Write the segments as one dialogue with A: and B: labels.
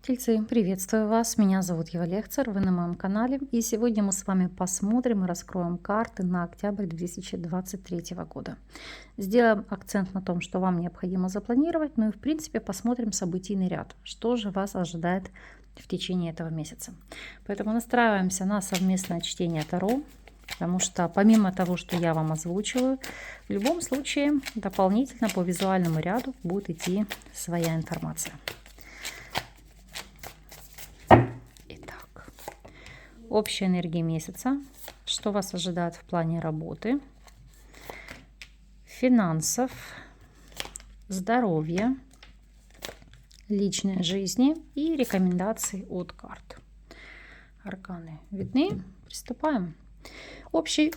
A: Тельцы, приветствую вас, меня зовут Ева Лехцер, вы на моем канале, и сегодня мы с вами посмотрим и раскроем карты на октябрь 2023 года. Сделаем акцент на том, что вам необходимо запланировать, ну и в принципе посмотрим событийный ряд, что же вас ожидает в течение этого месяца. Поэтому настраиваемся на совместное чтение Таро, потому что помимо того, что я вам озвучиваю, в любом случае дополнительно по визуальному ряду будет идти своя информация. Общая энергия месяца, что вас ожидает в плане работы, финансов, здоровья, личной жизни и рекомендации от карт. Арканы видны? Приступаем. Общей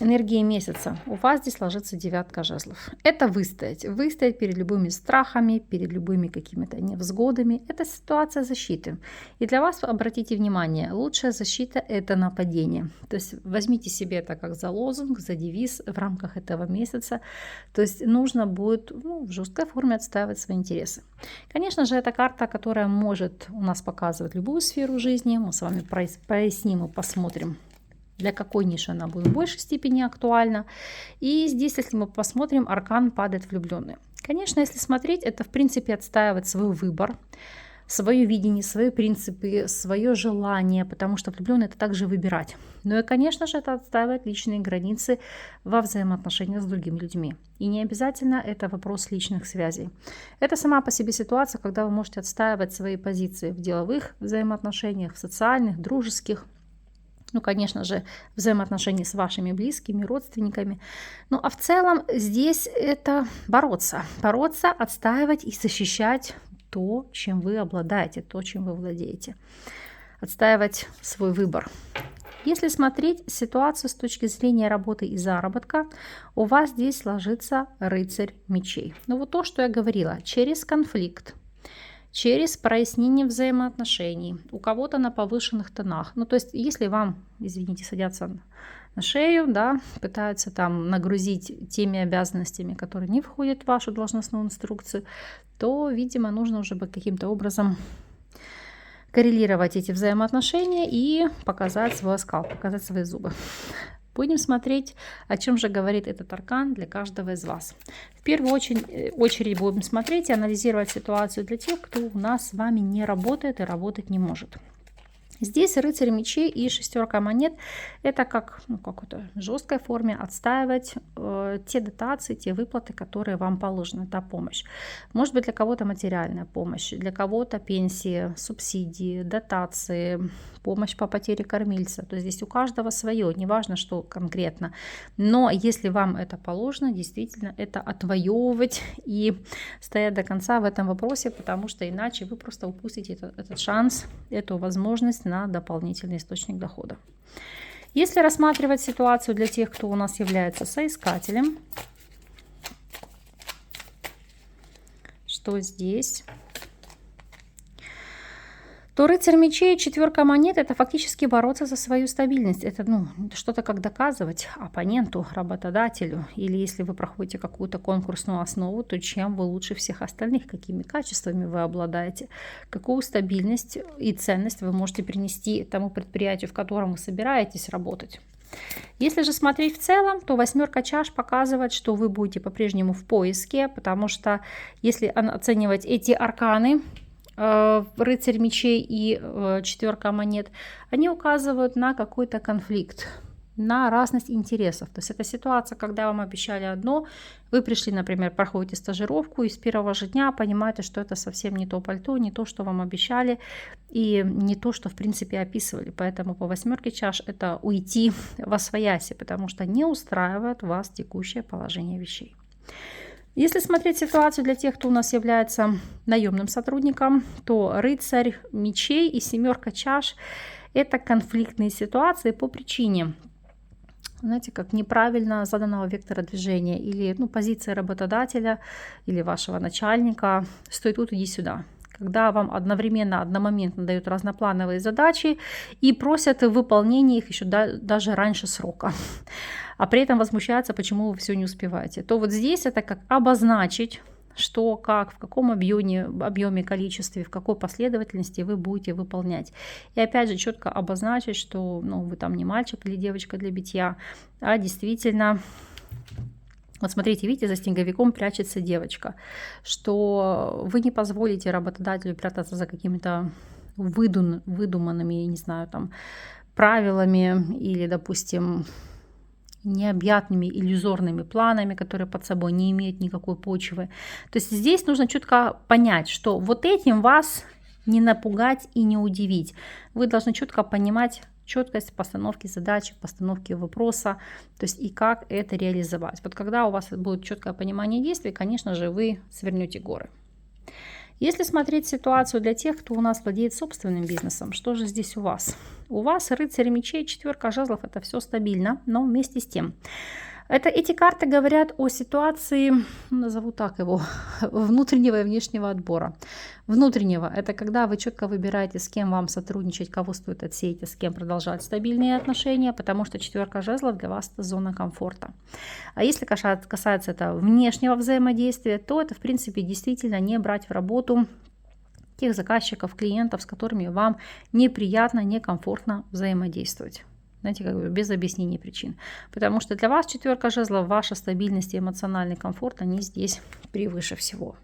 A: энергии месяца. У вас здесь ложится девятка жезлов. Это выстоять. Выстоять перед любыми страхами, перед любыми какими-то невзгодами. Это ситуация защиты. И для вас, обратите внимание, лучшая защита – это нападение. То есть возьмите себе это как за лозунг, за девиз в рамках этого месяца. То есть нужно будет в жесткой форме отстаивать свои интересы. Конечно же, это карта, которая может у нас показывать любую сферу жизни. Мы с вами проясним и посмотрим, для какой ниши она будет в большей степени актуальна. И здесь, если мы посмотрим, аркан падает влюбленный. Конечно, если смотреть, это в принципе отстаивать свой выбор, свое видение, свои принципы, свое желание, потому что влюбленный это также выбирать. Ну и, конечно же, это отстаивать личные границы во взаимоотношениях с другими людьми. И не обязательно это вопрос личных связей. Это сама по себе ситуация, когда вы можете отстаивать свои позиции в деловых взаимоотношениях, в социальных, дружеских, ну, конечно же, взаимоотношения с вашими близкими, родственниками. Ну, а в целом здесь это бороться. Бороться, отстаивать и защищать то, чем вы обладаете, то, чем вы владеете. Отстаивать свой выбор. Если смотреть ситуацию с точки зрения работы и заработка, у вас здесь ложится рыцарь мечей. Ну, вот то, что я говорила, через конфликт, через прояснение взаимоотношений, у кого-то на повышенных тонах. Ну, то есть, если вам, извините, садятся на шею, да, пытаются там нагрузить теми обязанностями, которые не входят в вашу должностную инструкцию, то, видимо, нужно уже бы каким-то образом коррелировать эти взаимоотношения и показать свой оскал, показать свои зубы. Будем смотреть, о чем же говорит этот аркан для каждого из вас. В первую очередь будем смотреть и анализировать ситуацию для тех, кто у нас с вами не работает и работать не может. Здесь рыцарь мечей и шестерка монет – это как в какой-то жесткой форме отстаивать те дотации, те выплаты, которые вам положены, та помощь. Может быть, для кого-то материальная помощь, для кого-то пенсии, субсидии, дотации, помощь по потере кормильца. То есть здесь у каждого свое, неважно, что конкретно. Но если вам это положено, действительно это отвоевывать и стоять до конца в этом вопросе, потому что иначе вы просто упустите этот шанс, эту возможность на дополнительный источник дохода. Если рассматривать ситуацию для тех, кто у нас является соискателем, что здесь, то рыцарь мечей, четверка монет – это фактически бороться за свою стабильность. Это что-то как доказывать оппоненту, работодателю. Или если вы проходите какую-то конкурсную основу, то чем вы лучше всех остальных, какими качествами вы обладаете, какую стабильность и ценность вы можете принести тому предприятию, в котором вы собираетесь работать. Если же смотреть в целом, то восьмерка чаш показывает, что вы будете по-прежнему в поиске, потому что если оценивать эти арканы, рыцарь мечей и четверка монет, они указывают на какой-то конфликт, на разность интересов. То есть это ситуация, когда вам обещали одно, вы пришли, например, проходите стажировку и с первого же дня понимаете, что это совсем не то пальто, не то, что вам обещали, и не то, что в принципе описывали. Поэтому по восьмерке чаш это уйти восвояси, потому что не устраивает вас текущее положение вещей. Если смотреть ситуацию для тех, кто у нас является наемным сотрудником, то рыцарь мечей и семерка чаш – это конфликтные ситуации по причине, знаете, как неправильно заданного вектора движения или позиция работодателя или вашего начальника «стой тут, иди сюда». Когда вам одномоментно дают разноплановые задачи и просят выполнения их еще даже раньше срока, а при этом возмущаются, почему вы все не успеваете, то вот здесь это как обозначить, что, как, в каком объеме, количестве, в какой последовательности вы будете выполнять. И опять же четко обозначить, что вы там не мальчик или девочка для битья, а действительно... Вот смотрите, видите, за снеговиком прячется девочка, что вы не позволите работодателю прятаться за какими-то выдуманными, я не знаю, там, правилами или, допустим, необъятными иллюзорными планами, которые под собой не имеют никакой почвы. То есть здесь нужно четко понять, что вот этим вас не напугать и не удивить. Вы должны четко понимать четкость постановки задачи, постановки вопроса, то есть и как это реализовать. Вот когда у вас будет четкое понимание действий, конечно же, вы свернете горы. Если смотреть ситуацию для тех, кто у нас владеет собственным бизнесом, что же здесь у вас? У вас рыцарь мечей, 4 жезлов, это все стабильно, но вместе с тем. Эти карты говорят о ситуации, назову так его, внутреннего и внешнего отбора. Внутреннего – это когда вы четко выбираете, с кем вам сотрудничать, кого стоит отсеять, а с кем продолжать стабильные отношения, потому что 4 жезлов для вас – это зона комфорта. А если касается это внешнего взаимодействия, то это, в принципе, действительно не брать в работу тех заказчиков, клиентов, с которыми вам неприятно, некомфортно взаимодействовать. Знаете, как бы без объяснения причин. Потому что для вас 4 жезлов, ваша стабильность и эмоциональный комфорт, они здесь превыше всего.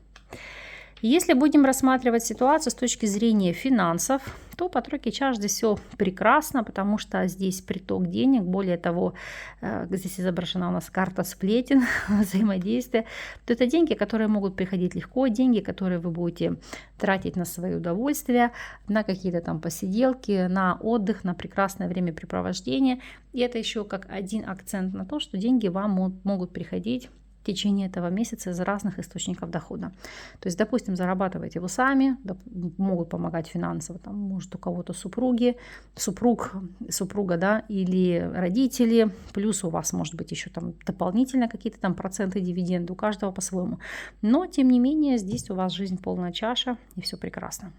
A: Если будем рассматривать ситуацию с точки зрения финансов, то по 3 чаш здесь все прекрасно, потому что здесь приток денег. Более того, здесь изображена у нас карта сплетен, взаимодействия. То это деньги, которые могут приходить легко, деньги, которые вы будете тратить на свои удовольствия, на какие-то там посиделки, на отдых, на прекрасное времяпрепровождение. И это еще как один акцент на то, что деньги вам могут приходить в течение этого месяца из разных источников дохода. То есть, допустим, зарабатываете вы сами, могут помогать финансово, там, может, у кого-то супруга, да, или родители, плюс у вас, может быть, еще там дополнительно какие-то там проценты, дивиденды, у каждого по-своему. Но, тем не менее, здесь у вас жизнь полная чаша, и все прекрасно.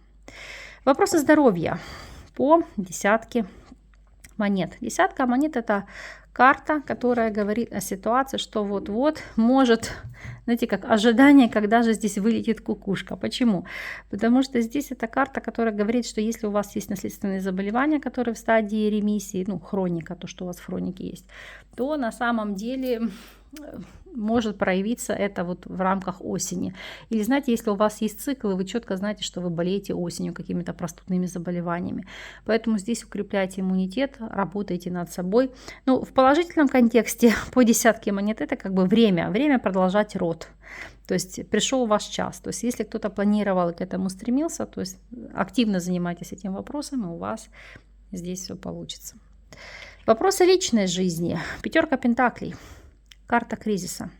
A: Вопросы здоровья по 10 монет. 10 монет – это карта, которая говорит о ситуации, что вот-вот может, знаете, как ожидание, когда же здесь вылетит кукушка. Почему? Потому что здесь это карта, которая говорит, что если у вас есть наследственные заболевания, которые в стадии ремиссии, хроника, то, что у вас в хронике есть, то на самом деле может проявиться это вот в рамках осени. Или, знаете, если у вас есть циклы, вы четко знаете, что вы болеете осенью какими-то простудными заболеваниями. Поэтому здесь укрепляйте иммунитет, работайте над собой. В положительном контексте по 10 монет это как бы время продолжать род. То есть пришел ваш час. То есть если кто-то планировал и к этому стремился, то есть активно занимайтесь этим вопросом, и у вас здесь все получится. Вопросы личной жизни. 5 пентаклей. Карта кризиса.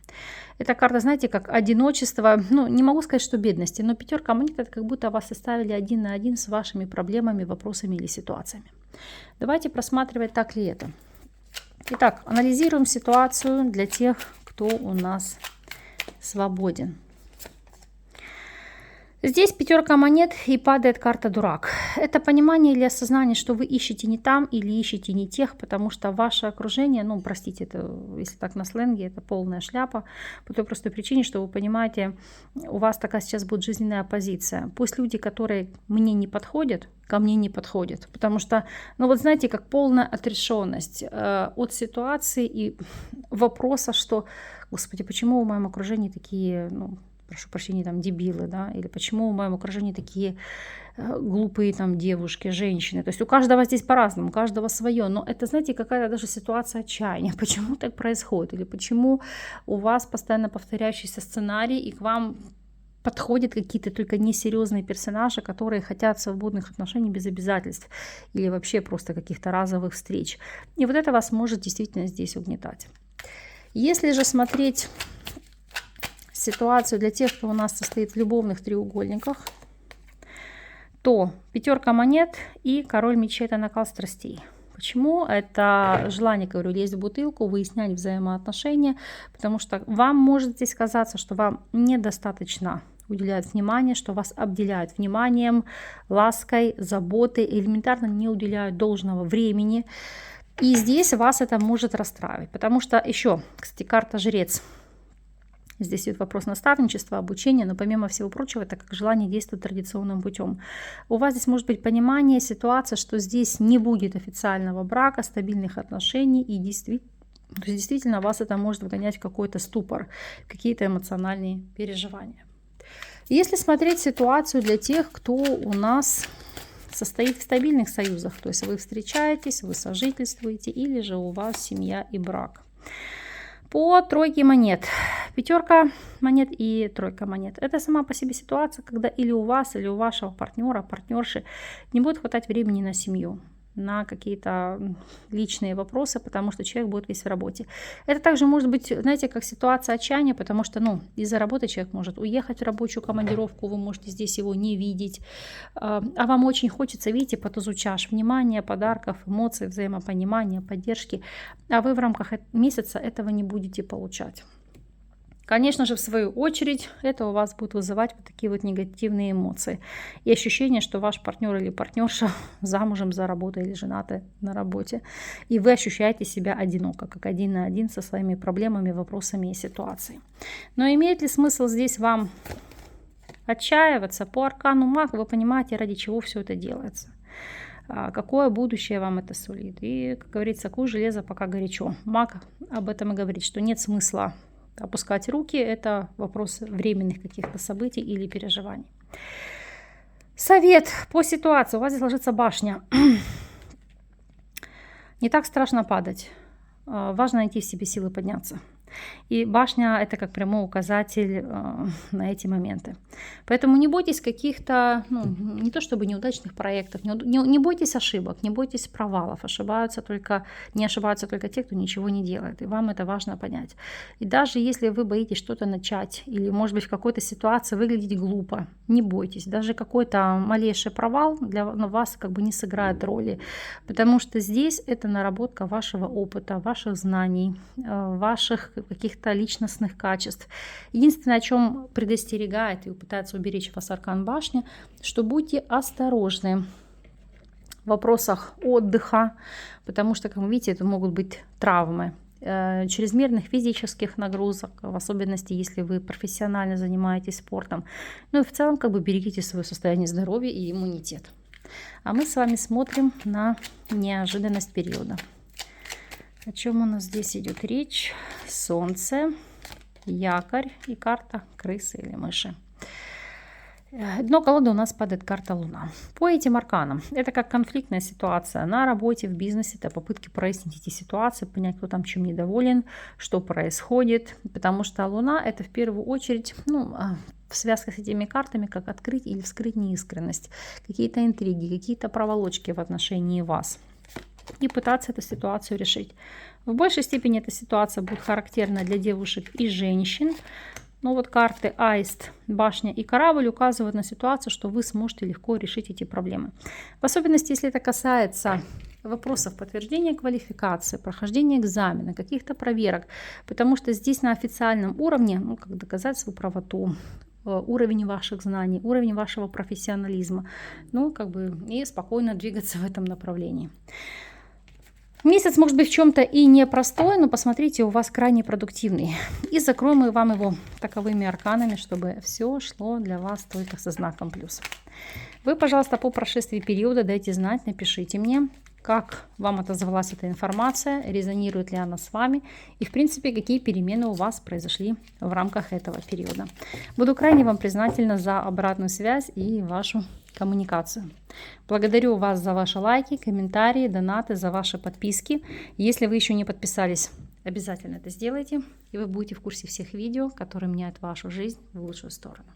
A: Это карта, знаете, как одиночество. Не могу сказать, что бедности, но 5 монет – это как будто вас оставили один на один с вашими проблемами, вопросами или ситуациями. Давайте просматривать, так ли это. Итак, анализируем ситуацию для тех, кто у нас свободен. Здесь 5 монет и падает карта дурак. Это понимание или осознание, что вы ищете не там или ищете не тех, потому что ваше окружение, простите, это, если так на сленге, это полная шляпа, по той простой причине, что вы понимаете, у вас такая сейчас будет жизненная позиция. Пусть люди, которые мне не подходят, ко мне не подходят, потому что, знаете, как полная отрешенность от ситуации и вопроса, что, господи, почему в моем окружении такие, прошу прощения, там дебилы, да, или почему в моем окружении такие глупые там девушки, женщины. То есть у каждого здесь по-разному, у каждого свое. Но это, знаете, какая-то даже ситуация отчаяния. Почему так происходит? Или почему у вас постоянно повторяющийся сценарий, и к вам подходят какие-то только несерьезные персонажи, которые хотят свободных отношений без обязательств или вообще просто каких-то разовых встреч. И вот это вас может действительно здесь угнетать. Если же смотреть ситуацию для тех, кто у нас состоит в любовных треугольниках, то 5 монет и король мечей – это накал страстей. Почему? Это желание, говорю, лезть в бутылку, выяснять взаимоотношения, потому что вам может здесь казаться, что вам недостаточно уделяют внимание, что вас обделяют вниманием, лаской, заботой, элементарно не уделяют должного времени. И здесь вас это может расстраивать, потому что еще, кстати, карта жрец. Здесь идет вопрос наставничества, обучения, но помимо всего прочего, это как желание действовать традиционным путем. У вас здесь может быть понимание, ситуация, что здесь не будет официального брака, стабильных отношений, и действительно вас это может вгонять в какой-то ступор, какие-то эмоциональные переживания. Если смотреть ситуацию для тех, кто у нас состоит в стабильных союзах, то есть вы встречаетесь, вы сожительствуете, или же у вас семья и брак. По тройке монет. Пятерка монет и тройка монет. Это сама по себе ситуация, когда или у вас, или у вашего партнера, партнерши не будет хватать времени на семью, на какие-то личные вопросы, потому что человек будет весь в работе. Это также может быть, знаете, как ситуация отчаяния, потому что, из-за работы человек может уехать в рабочую командировку, вы можете здесь его не видеть, а вам очень хочется, видите, по тузу чаш, внимания, подарков, эмоций, взаимопонимания, поддержки, а вы в рамках месяца этого не будете получать. Конечно же, в свою очередь, это у вас будет вызывать вот такие вот негативные эмоции. И ощущение, что ваш партнер или партнерша замужем за работой или женаты на работе. И вы ощущаете себя одиноко, как один на один со своими проблемами, вопросами и ситуацией. Но имеет ли смысл здесь вам отчаиваться? По аркану маг вы понимаете, ради чего все это делается. Какое будущее вам это сулит. И, как говорится, куй железо пока горячо. Маг об этом и говорит, что нет смысла опускать руки, это вопрос временных каких-то событий или переживаний. Совет по ситуации. У вас здесь ложится башня. Не так страшно падать. Важно найти в себе силы подняться. И башня – это как прямой указатель на эти моменты. Поэтому не бойтесь каких-то, не то чтобы неудачных проектов, не бойтесь ошибок, не бойтесь провалов. Не ошибаются только те, кто ничего не делает. И вам это важно понять. И даже если вы боитесь что-то начать, или, может быть, в какой-то ситуации выглядеть глупо, не бойтесь. Даже какой-то малейший провал для вас как бы не сыграет роли. Потому что здесь это наработка вашего опыта, ваших знаний, ваших каких-то личностных качеств. Единственное, о чем предостерегает и пытается уберечь вас аркан башни, что будьте осторожны в вопросах отдыха, потому что, как вы видите, это могут быть травмы, чрезмерных физических нагрузок, в особенности, если вы профессионально занимаетесь спортом. Ну и в целом, берегите свое состояние здоровья и иммунитет. А мы с вами смотрим на неожиданность периода. О чем у нас здесь идет речь? Солнце, якорь и карта крысы или мыши. Дно колоды у нас падает карта Луна. По этим арканам это как конфликтная ситуация на работе, в бизнесе, это попытки прояснить эти ситуации, понять, кто там чем недоволен, что происходит, потому что Луна это в первую очередь, в связках с этими картами, как открыть или вскрыть неискренность, какие-то интриги, какие-то проволочки в отношении вас. И пытаться эту ситуацию решить. В большей степени эта ситуация будет характерна для девушек и женщин. Но вот карты Аист, Башня и Корабль указывают на ситуацию, что вы сможете легко решить эти проблемы. В особенности, если это касается вопросов подтверждения квалификации, прохождения экзамена, каких-то проверок. Потому что здесь на официальном уровне, как доказать свою правоту, уровень ваших знаний, уровень вашего профессионализма. И спокойно двигаться в этом направлении. Месяц может быть в чем-то и непростой, но посмотрите, у вас крайне продуктивный. И закроем мы вам его таковыми арканами, чтобы все шло для вас только со знаком плюс. Вы, пожалуйста, по прошествии периода дайте знать, напишите мне, как вам отозвалась эта информация, резонирует ли она с вами и, в принципе, какие перемены у вас произошли в рамках этого периода. Буду крайне вам признательна за обратную связь и вашу коммуникацию. Благодарю вас за ваши лайки, комментарии, донаты, за ваши подписки. Если вы еще не подписались, обязательно это сделайте, и вы будете в курсе всех видео, которые меняют вашу жизнь в лучшую сторону.